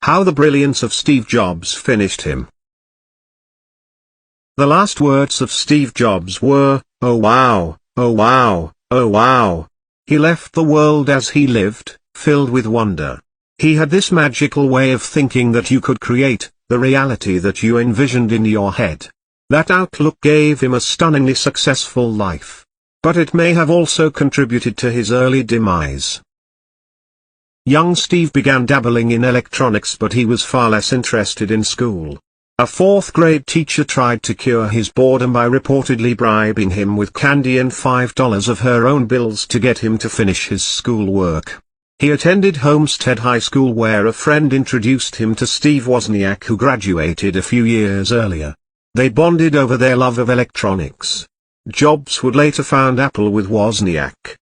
How the brilliance of Steve Jobs finished him. The last words of Steve Jobs were, "Oh wow, oh wow, oh wow." He left the world as he lived, filled with wonder. He had this magical way of thinking that you could create the reality that you envisioned in your head. That outlook gave him a stunningly successful life. But it may have also contributed to his early demise. Young Steve began dabbling in electronics, but he was far less interested in school. A fourth-grade teacher tried to cure his boredom by reportedly bribing him with candy and $5 of her own bills to get him to finish his schoolwork. He attended Homestead High School, where a friend introduced him to Steve Wozniak, who graduated a few years earlier. They bonded over their love of electronics. Jobs would later found Apple with Wozniak.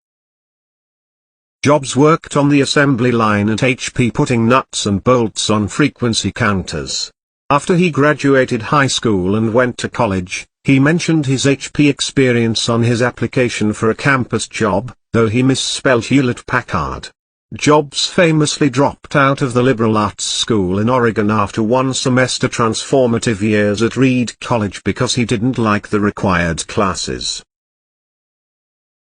Jobs worked on the assembly line at HP, putting nuts and bolts on frequency counters. After he graduated high school and went to college, he mentioned his HP experience on his application for a campus job, though he misspelled Hewlett-Packard. Jobs famously dropped out of the liberal arts school in Oregon after one semester transformative years at Reed College because he didn't like the required classes.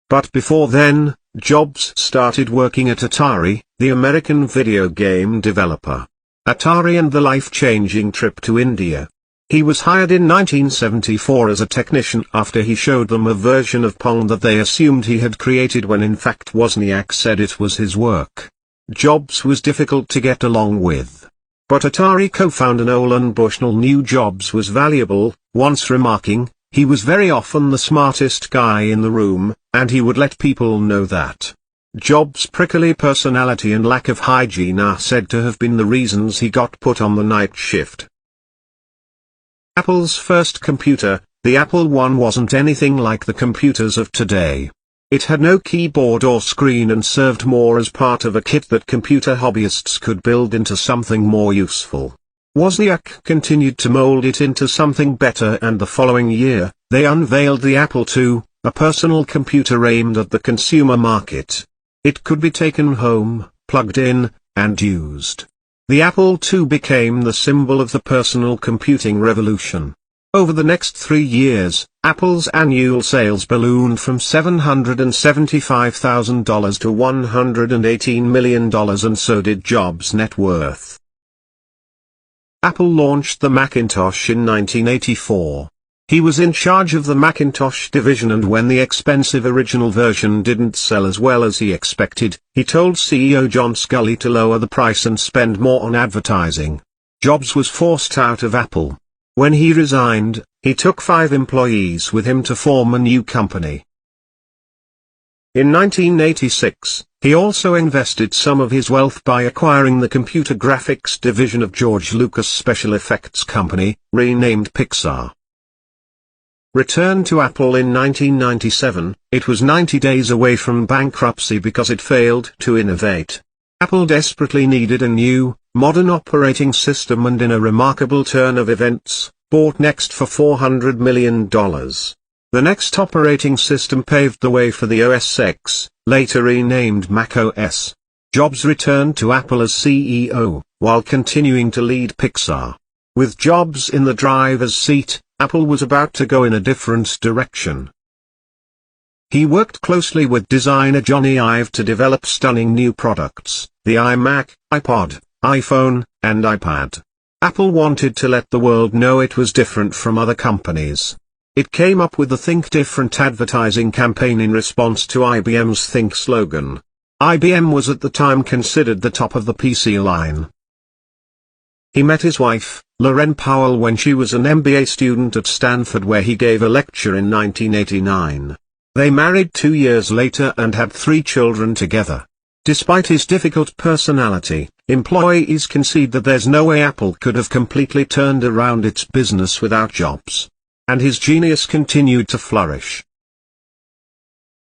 But before then, Jobs started working at Atari, the American video game developer. Atari and the life-changing trip to India. He was hired in 1974 as a technician after he showed them a version of Pong that they assumed he had created when in fact Wozniak said it was his work. Jobs was difficult to get along with. But Atari co-founder Nolan Bushnell knew Jobs was valuable, once remarking, "He was very often the smartest guy in the room, and he would let people know that." Jobs' prickly personality and lack of hygiene are said to have been the reasons he got put on the night shift. Apple's first computer, the Apple I, wasn't anything like the computers of today. It had no keyboard or screen and served more as part of a kit that computer hobbyists could build into something more useful. Wozniak continued to mold it into something better, and the following year, they unveiled the Apple II, a personal computer aimed at the consumer market. It could be taken home, plugged in, and used. The Apple II became the symbol of the personal computing revolution. Over the next 3 years, Apple's annual sales ballooned from $775,000 to $118 million, and so did Jobs' net worth. Apple launched the Macintosh in 1984. He was in charge of the Macintosh division, and when the expensive original version didn't sell as well as he expected, he told CEO John Sculley to lower the price and spend more on advertising. Jobs was forced out of Apple. When he resigned, he took 5 employees with him to form a new company. In 1986, he also invested some of his wealth by acquiring the computer graphics division of George Lucas Special Effects Company, renamed Pixar. Returned to Apple in 1997, it was 90 days away from bankruptcy because it failed to innovate. Apple desperately needed a new, modern operating system, and in a remarkable turn of events, bought Next for $400 million. The Next operating system paved the way for the OS X, later renamed macOS. Jobs returned to Apple as CEO, while continuing to lead Pixar. With Jobs in the driver's seat, Apple was about to go in a different direction. He worked closely with designer Johnny Ive to develop stunning new products, the iMac, iPod, iPhone, and iPad. Apple wanted to let the world know it was different from other companies. It came up with the Think Different advertising campaign in response to IBM's Think slogan. IBM was at the time considered the top of the PC line. He met his wife, Loren Powell, when she was an MBA student at Stanford, where he gave a lecture in 1989. They married 2 years later and had 3 children together. Despite his difficult personality, employees concede that there's no way Apple could have completely turned around its business without Jobs. And his genius continued to flourish.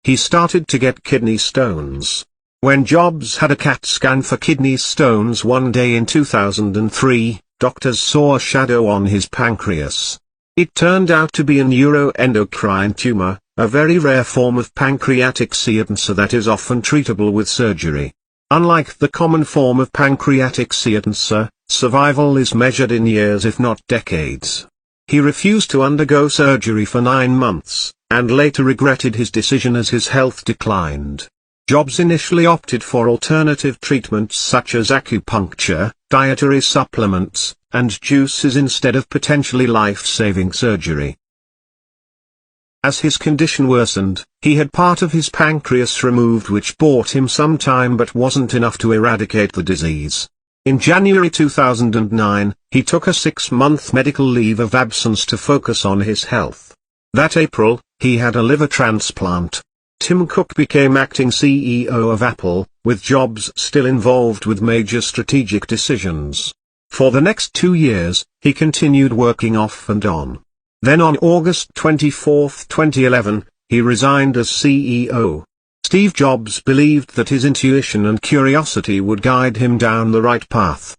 He started to get kidney stones. When Jobs had a CAT scan for kidney stones one day in 2003, doctors saw a shadow on his pancreas. It turned out to be a neuroendocrine tumor, a very rare form of pancreatic cancer that is often treatable with surgery. Unlike the common form of pancreatic cancer, survival is measured in years if not decades. He refused to undergo surgery for 9 months, and later regretted his decision as his health declined. Jobs initially opted for alternative treatments such as acupuncture, dietary supplements, and juices instead of potentially life-saving surgery. As his condition worsened, he had part of his pancreas removed, which bought him some time but wasn't enough to eradicate the disease. In January 2009, he took a 6-month medical leave of absence to focus on his health. That April, he had a liver transplant. Tim Cook became acting CEO of Apple, with Jobs still involved with major strategic decisions. For the next 2 years, he continued working off and on. Then on August 24, 2011, he resigned as CEO. Steve Jobs believed that his intuition and curiosity would guide him down the right path.